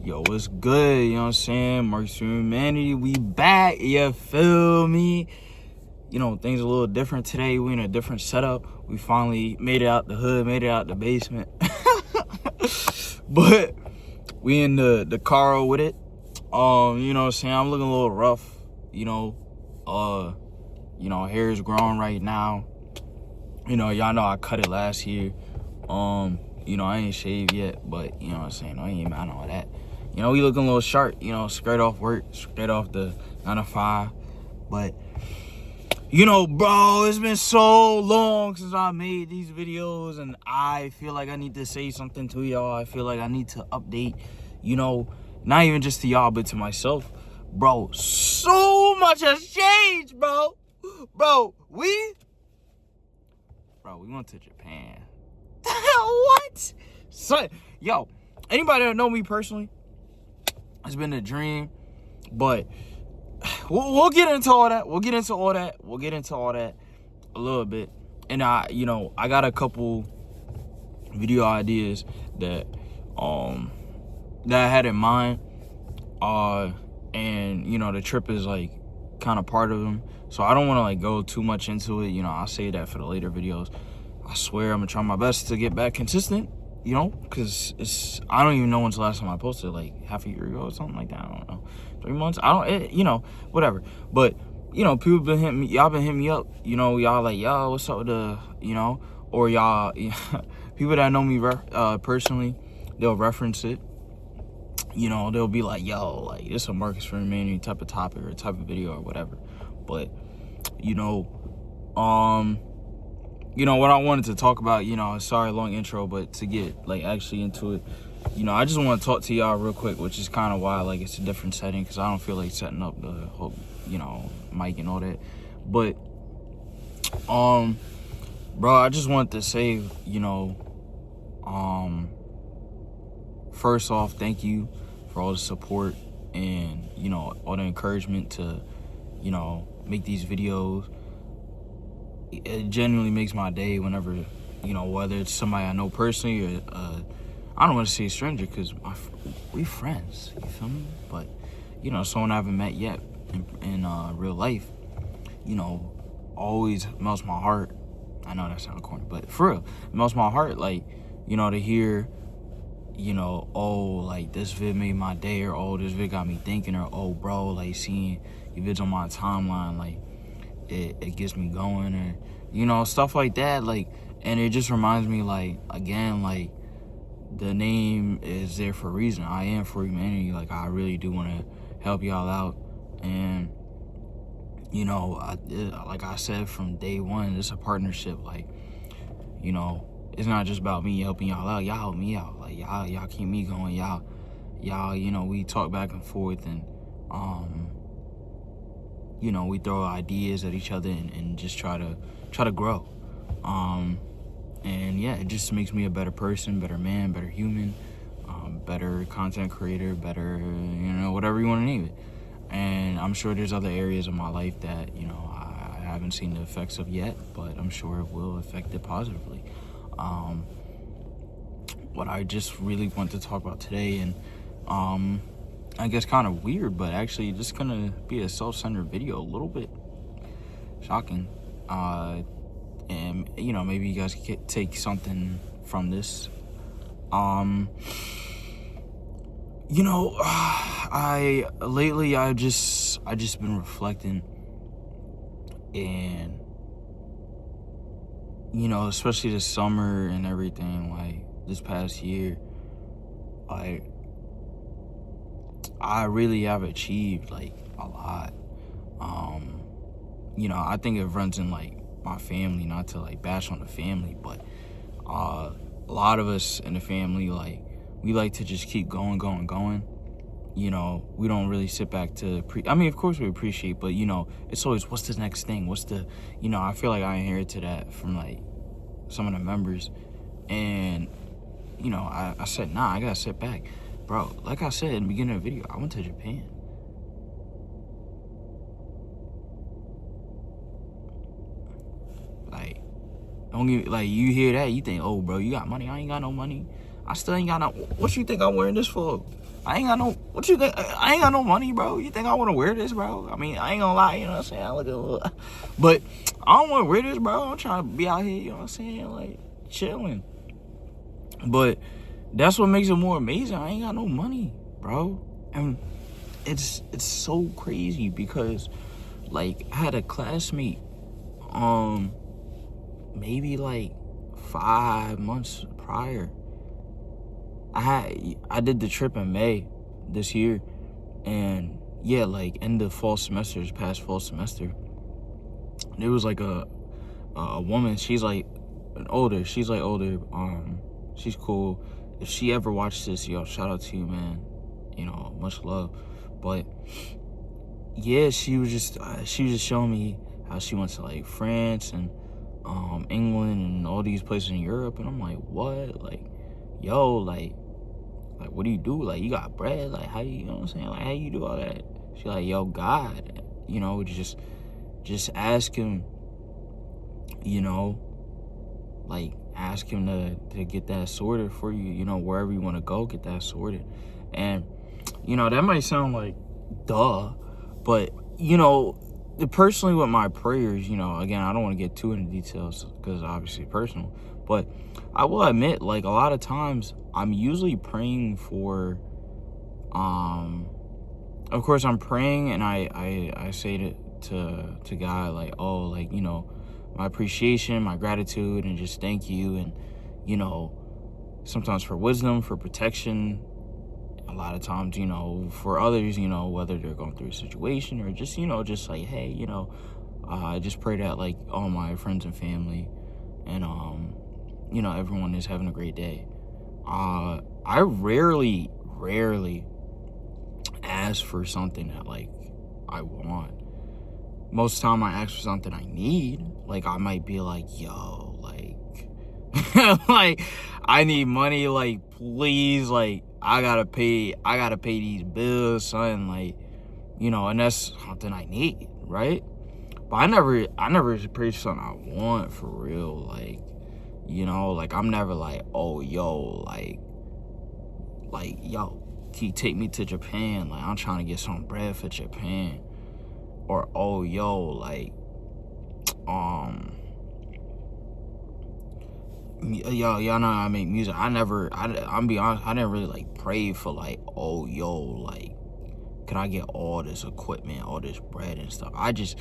Yo, what's good? You know what I'm saying? Marks for Humanity, we back. You feel me? You know, things a little different today. We in a different setup. We finally made it out the hood, made it out the basement. But we in the car with it. You know what I'm saying? I'm looking a little rough. Hair is growing right now. Y'all know I cut it last year. I ain't shaved yet, but you know what I'm saying? I ain't mad on all that. We looking a little sharp, straight off work, straight off the 9 to 5. But, bro, it's been so long since I made these videos, and I feel like I need to say something to y'all. I feel like I need to update, not even just to y'all, but to myself. Bro, so much has changed, bro. Bro, we went to Japan. What? Son, anybody that know me personally, it's been a dream, but we'll get into all that. We'll get into all that a little bit. And I got a couple video ideas that I had in mind. And the trip is like kind of part of them. So I don't want to like go too much into it. I'll save that for the later videos. I swear I'm gonna try my best to get back consistent. Because I don't even know when's the last time I posted, like half a year ago or something like that. I don't know, 3 months. Whatever. But people been hitting me. Y'all been hitting me up. Y'all like, yo, what's up with the, or y'all, people that know me personally, they'll reference it. They'll be like, yo, like this is a Marcus for Humanity type of topic or type of video or whatever. But what I wanted to talk about, sorry, long intro, but to get like actually into it, I just want to talk to y'all real quick, which is kind of why like it's a different setting, because I don't feel like setting up the whole, mic and all that. But, bro, I just wanted to say, first off, thank you for all the support and, all the encouragement to, make these videos. It genuinely makes my day whenever, whether it's somebody I know personally or, I don't want to say a stranger, because we friends, you feel me? But, someone I haven't met yet in real life, always melts my heart. I know that sounds corny, but for real, it melts my heart, like, to hear, oh, like, this vid made my day, or, oh, this vid got me thinking, or, oh, bro, like, seeing your vids on my timeline, like, it gets me going, or stuff like that, like, and it just reminds me, like, again, like, the name is there for a reason. I am for humanity. Like, I really do want to help y'all out, and like I said from day one, it's a partnership. Like, it's not just about me helping y'all out. Y'all help me out. Like, y'all keep me going. Y'all we talk back and forth, and we throw ideas at each other and just try to grow. And yeah, it just makes me a better person, better man, better human, better content creator, better, whatever you want to name it. And I'm sure there's other areas of my life that, I haven't seen the effects of yet, but I'm sure it will affect it positively. What I just really want to talk about today, and I guess kind of weird, but actually just gonna be a self-centered video, a little bit shocking, and maybe you guys could take something from this. I've just been reflecting, and especially this summer and everything, like this past year, like I really have achieved like a lot. I think it runs in like my family, not to like bash on the family, but a lot of us in the family, like, we like to just keep going. We don't really sit back to of course we appreciate, but it's always, what's the next thing? What's the, I feel like I inherited that from like some of the members, and I said, nah, I gotta sit back, bro. Like I said in the beginning of the video, I went to Japan. Like, don't get, like, you hear that, you think, oh, bro, you got money. I ain't got no money. I still ain't got no. What you think I'm wearing this for? I ain't got no, what you think? I ain't got no money, bro. You think I want to wear this, bro? I mean, I ain't gonna lie, you know what I'm saying? I look a little, but I don't want to wear this, bro. I'm trying to be out here, you know what I'm saying? Like, chilling. But that's what makes it more amazing. I ain't got no money, bro. And it's so crazy because, like, I had a classmate, maybe like 5 months prior. I did the trip in May this year, and yeah, like end of fall semesters, past fall semester, there was like a woman. She's like older. She's cool. If she ever watched this, yo, shout out to you, man. You know, much love. But yeah, she was just showing me how she went to like France and England and all these places in Europe, and I'm like, what? Like, yo, like what do you do? Like, you got bread? Like, how you know what I'm saying? Like, how you do all that? She like, yo, God, you know, just ask him, you know, like, ask him to get that sorted for you, you know, wherever you want to go, get that sorted. And, you know, that might sound like duh, but, you know, personally with my prayers, you know, again, I don't want to get too into details because obviously personal, but I will admit, like, a lot of times I'm usually praying for, of course I'm praying and I say to God, like, oh, like, you know, my appreciation, my gratitude, and just thank you. And, you know, sometimes for wisdom, for protection, a lot of times, you know, for others, you know, whether they're going through a situation or just, you know, just like, hey, you know, I just pray that, like, all my friends and family and, you know, everyone is having a great day. I rarely ask for something that, like, I want. Most of the time I ask for something I need. Like, I might be like, yo, like, like, I need money, like, please, like, I gotta pay these bills, son, like, you know, and that's something I need, right? But I never pray for something I want for real, like, you know, like, I'm never like, oh, yo, like, yo, can you take me to Japan? Like, I'm trying to get some bread for Japan. Or, oh, yo, like, y'all know I make music. I'm be honest, I didn't really, like, pray for, like, oh, yo, like, can I get all this equipment, all this bread and stuff? I just,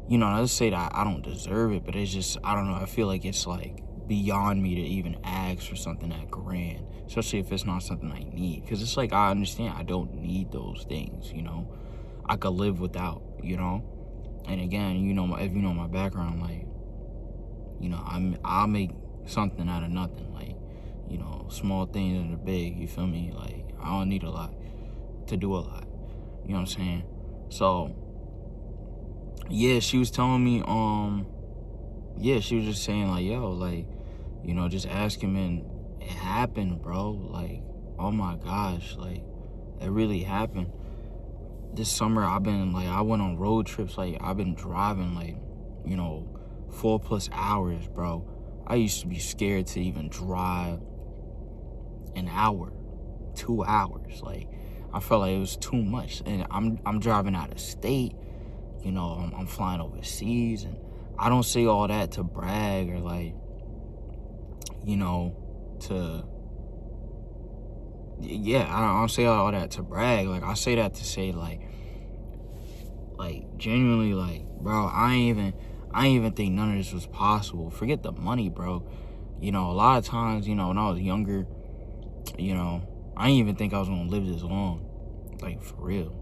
you know, let's say that I don't deserve it, but it's just, I don't know, I feel like it's, like, beyond me to even ask for something that grand, especially if it's not something I need. Because it's like, I understand I don't need those things, you know? I could live without, you know? And again, you know, if you know my background, like, you know, I'll make something out of nothing. Like, you know, small things and the big, you feel me? Like, I don't need a lot to do a lot. You know what I'm saying? So, yeah, she was telling me, yeah, she was just saying, like, yo, like, you know, just ask him, and it happened, bro. Like, oh my gosh, like, it really happened. This summer, I went on road trips, like, I've been driving, like, you know, 4+ hours, bro. I used to be scared to even drive an hour, 2 hours. Like, I felt like it was too much. And I'm driving out of state, you know, I'm flying overseas, and I don't say all that to brag or, like, you know, I don't say all that to brag. Like, I say that to say, like, genuinely, like, bro, I ain't even think none of this was possible. Forget the money, bro. You know, a lot of times, you know, when I was younger, you know, I didn't even think I was gonna live this long. Like, for real.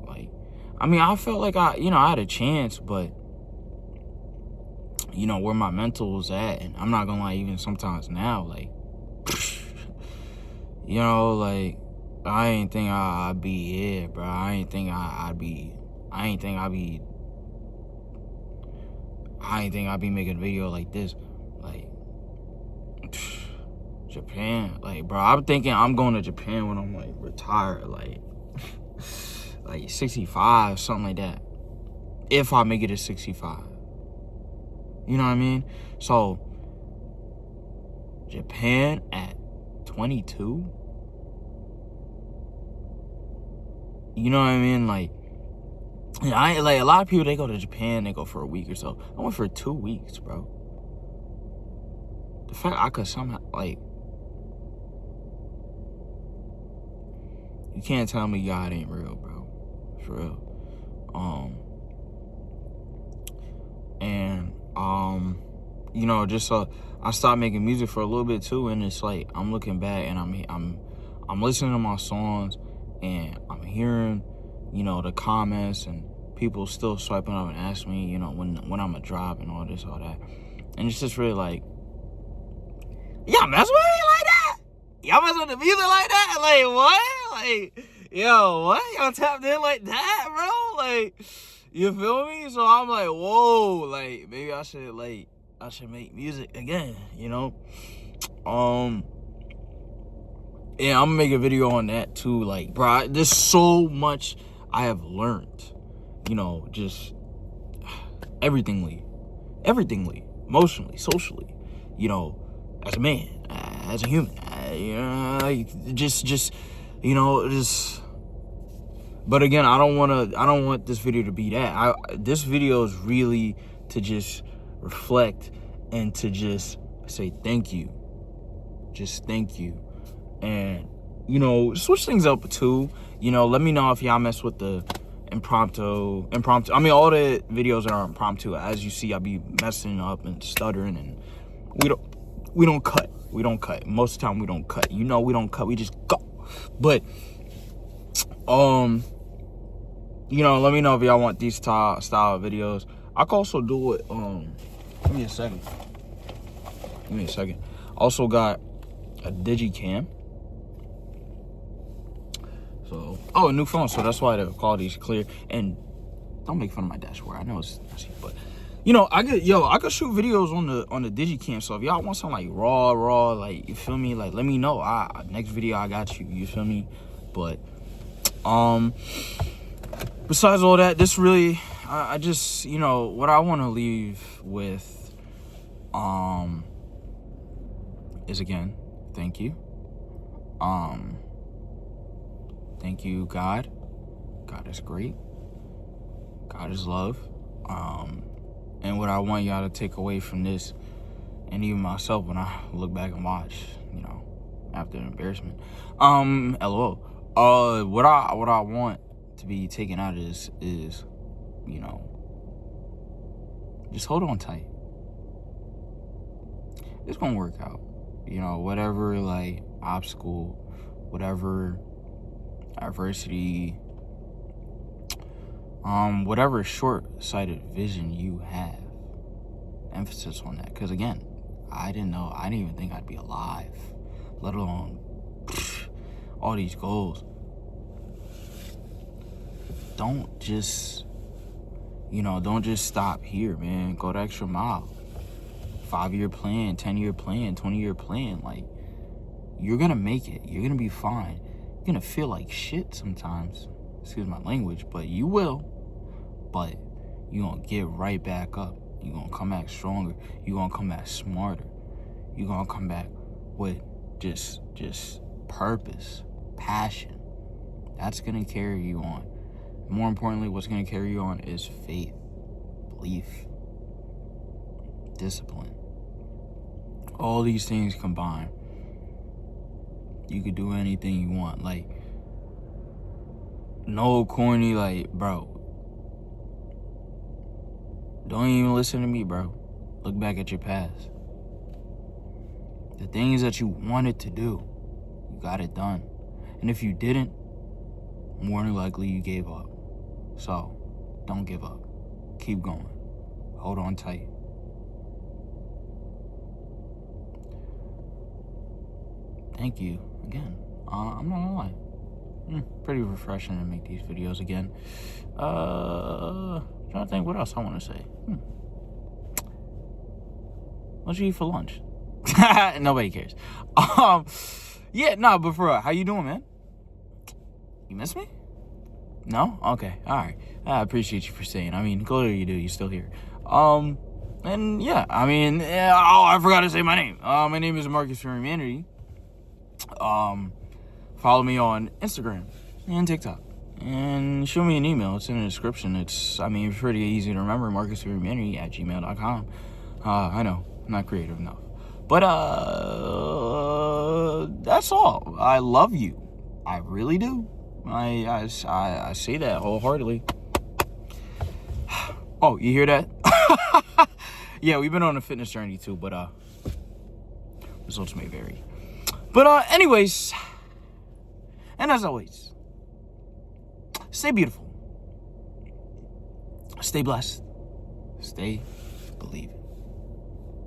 Like, I mean, I felt like I had a chance, but, you know, where my mental was at, and I'm not gonna lie, even sometimes now, like, you know, like, I ain't think I'd be here, bro. I ain't think I'd be making a video like this. Like, Japan, like, bro, I'm thinking I'm going to Japan when I'm, like, retired, like, like 65, something like that. If I make it to 65. You know what I mean? So, Japan at 22? You know what I mean? Like, like a lot of people, they go to Japan, they go for a week or so. I went for 2 weeks, bro. The fact I could somehow, like, you can't tell me God ain't real, bro. For real. You know, just I stopped making music for a little bit too, and it's like I'm looking back and I'm listening to my songs and I'm hearing, you know, the comments and people still swiping up and asking me, you know, when I'm gonna drop and all this, all that. And it's just really like, y'all mess with me like that? Y'all mess with the music like that? Like, what? Like, yo, what? Y'all tapped in like that, bro? Like, you feel me? So I'm like, whoa, like, maybe I should make music again, you know? Yeah, I'm gonna make a video on that too. Like, bro, there's so much I have learned, you know, just everythingly, emotionally, socially, you know, as a man, as a human, you know, just, you know, just. But again, I don't want this video to be that. This video is really to just reflect and to just say thank you. Just thank you. And, you know, switch things up too. You know, let me know if y'all mess with the impromptu. I mean, all the videos are impromptu. As you see, I be messing up and stuttering, and we don't cut. Most of the time we don't cut. You know, we don't cut. We just go. But, you know, let me know if y'all want these style of videos. I can also do it. Give me a second. Also got a Digicam. So, a new phone. So that's why the quality's clear. And don't make fun of my dashboard. I know it's messy, but you know, I could shoot videos on the Digicam. So if y'all want something like raw, like, you feel me? Like, let me know. Next video I got you. You feel me? But besides all that, this really, I just, you know, what I want to leave with is, again, thank you. Thank you, God. God is great. God is love. And what I want y'all to take away from this, and even myself when I look back and watch, you know, after the embarrassment, LOL. What I want to be taken out of this is, you know, just hold on tight. It's gonna work out. You know, whatever, like, obstacle, whatever adversity, whatever short-sighted vision you have, emphasis on that. Because again, I didn't even think I'd be alive, let alone all these goals. Don't just stop here, man. Go the extra mile. 5-year plan, 10-year plan, 20-year plan. Like, you're gonna make it. You're gonna be fine. You're gonna feel like shit sometimes. Excuse my language, but you will. But you're gonna get right back up. You're gonna come back stronger. You're gonna come back smarter. You're gonna come back with just purpose, passion. That's gonna carry you on. More importantly, what's gonna carry you on is faith, belief, discipline. All these things combined, you could do anything you want. Like, no corny, like, bro, don't even listen to me, bro. Look back at your past. The things that you wanted to do, you got it done. And if you didn't, more than likely you gave up. So, don't give up. Keep going. Hold on tight. Thank you again. I'm not gonna lie. Pretty refreshing to make these videos again. Trying to think what else I want to say. What'd you eat for lunch? Nobody cares. Yeah, no, but for real, how you doing, man? You miss me? No? Okay, all right. I appreciate you for saying. I mean, clearly you do. You're still here. And yeah, I mean, I forgot to say my name. My name is Marcus from Humanity. Follow me on Instagram and TikTok and shoot me an email. It's in the description. It's pretty easy to remember. MarcusHumanity@gmail.com. I know, I'm not creative enough. But that's all. I love you. I really do. I say that wholeheartedly. Oh, you hear that? Yeah, we've been on a fitness journey too, but results may vary. But anyways, and as always, stay beautiful, stay blessed, stay believing.